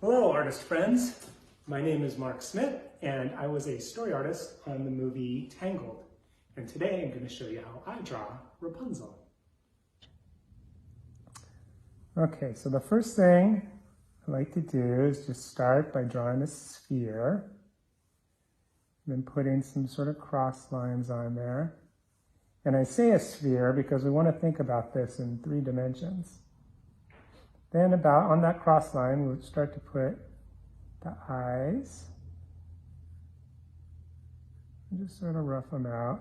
Hello, artist friends. My name is Mark Smith, and I was a story artist on the movie Tangled. And today I'm going to show you how I draw Rapunzel. Okay, so the first thing I like to do is just start by drawing a sphere, then putting some sort of cross lines on there. And I say a sphere because we want to think about this in 3 dimensions. Then about on that cross line, we'll start to put the eyes. And just sort of rough them out.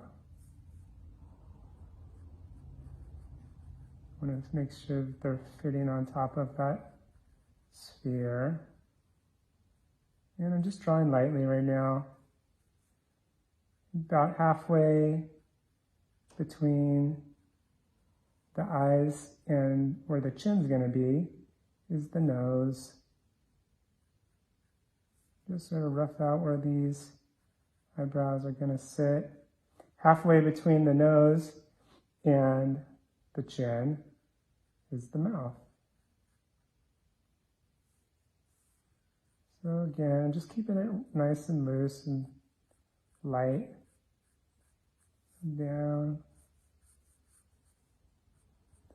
I want to make sure that they're fitting on top of that sphere. And I'm just drawing lightly right now. About halfway between the eyes and where the chin's going to be is the nose. Just sort of rough out where these eyebrows are going to sit. Halfway between the nose and the chin is the mouth. So again, just keeping it nice and loose and light. Down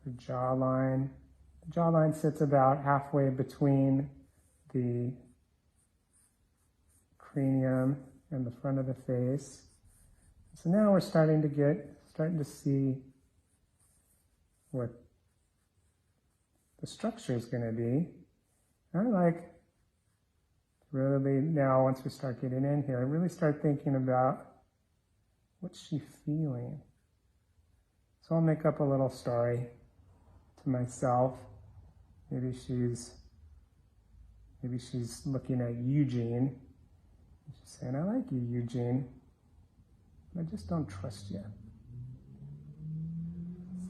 the jawline. The jawline sits about halfway between the cranium and the front of the face. So now we're starting to see what the structure is going to be. I like really now, once we start getting in here, I really start thinking about what's she feeling. So I'll make up a little story to myself. Maybe she's looking at Eugene. She's saying, "I like you, Eugene, but I just don't trust you."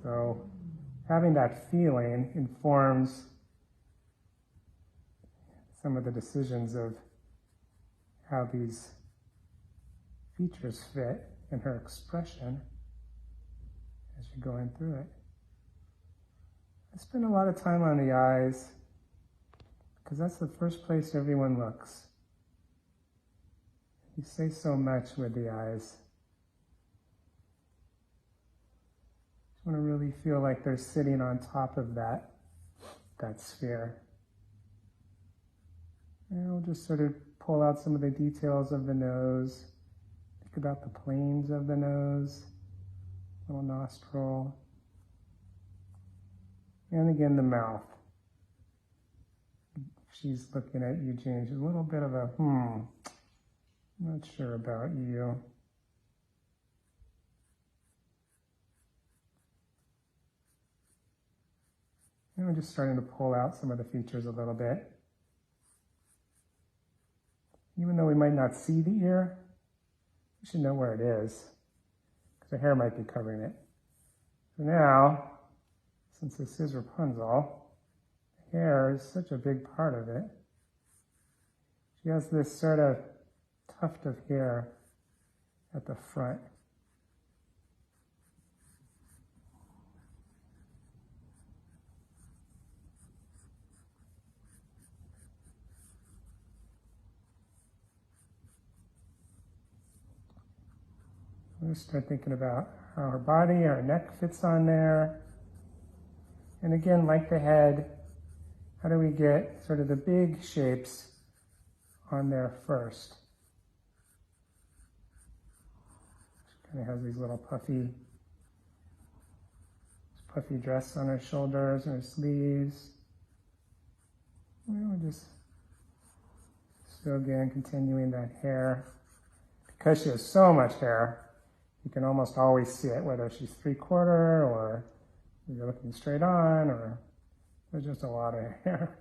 So having that feeling informs some of the decisions of how these features fit in her expression as you're going through it. I spend a lot of time on the eyes because that's the first place everyone looks. You say so much with the eyes. You want to really feel like they're sitting on top of that sphere. And we'll just sort of pull out some of the details of the nose. Think about the planes of the nose, little nostril. And again, the mouth. She's looking at Eugene. She's a little bit of a, I'm not sure about you. And we're just starting to pull out some of the features a little bit. Even though we might not see the ear, we should know where it is, because the hair might be covering it. So now, since this is Rapunzel, the hair is such a big part of it. She has this sort of tuft of hair at the front. We'll start thinking about how her body, her neck fits on there. And again, like the head, how do we get sort of the big shapes on there first? She kind of has these little puffy dress on her shoulders and her sleeves. And we're just still again continuing that hair. Because she has so much hair, you can almost always see it, whether she's 3/4 or you're looking straight on, or there's just a lot of hair.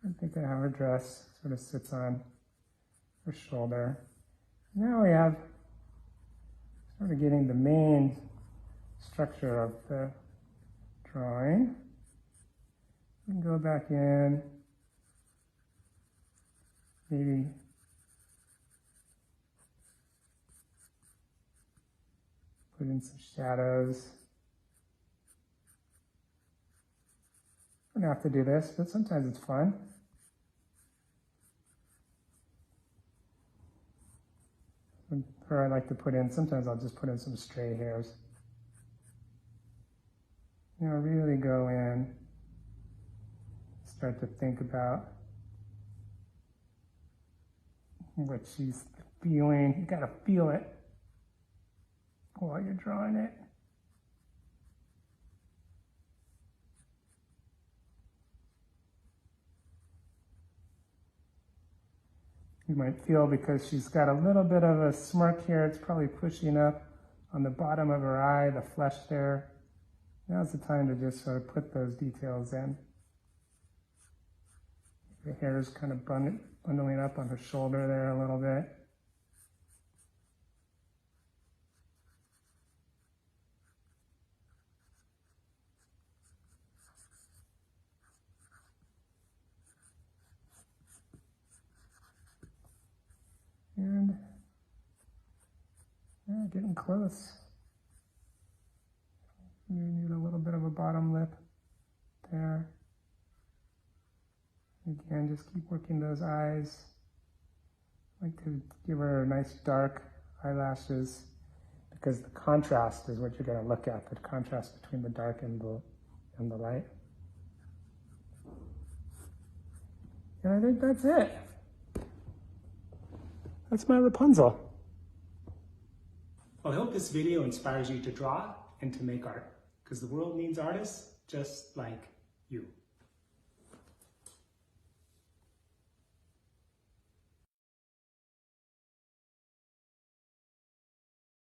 I think of how her dress sort of sits on her shoulder. Now we have sort of getting the main structure of the drawing. We can go back in, maybe put in some shadows. don't have to do this, but sometimes it's fun. Or I like to put in, sometimes I'll just put in some stray hairs. You know, really go in, start to think about what she's feeling. You gotta feel it while you're drawing it. You might feel because she's got a little bit of a smirk here, it's probably pushing up on the bottom of her eye, the flesh there. Now's the time to just sort of put those details in. The hair is kind of bundling up on her shoulder there a little bit. And yeah, getting close. You need a little bit of a bottom lip there. Again, just keep working those eyes. I like to give her nice dark eyelashes because the contrast is what you're going to look at, the contrast between the dark and the light. And I think that's it. That's my Rapunzel. Well, I hope this video inspires you to draw and to make art, because the world needs artists just like you.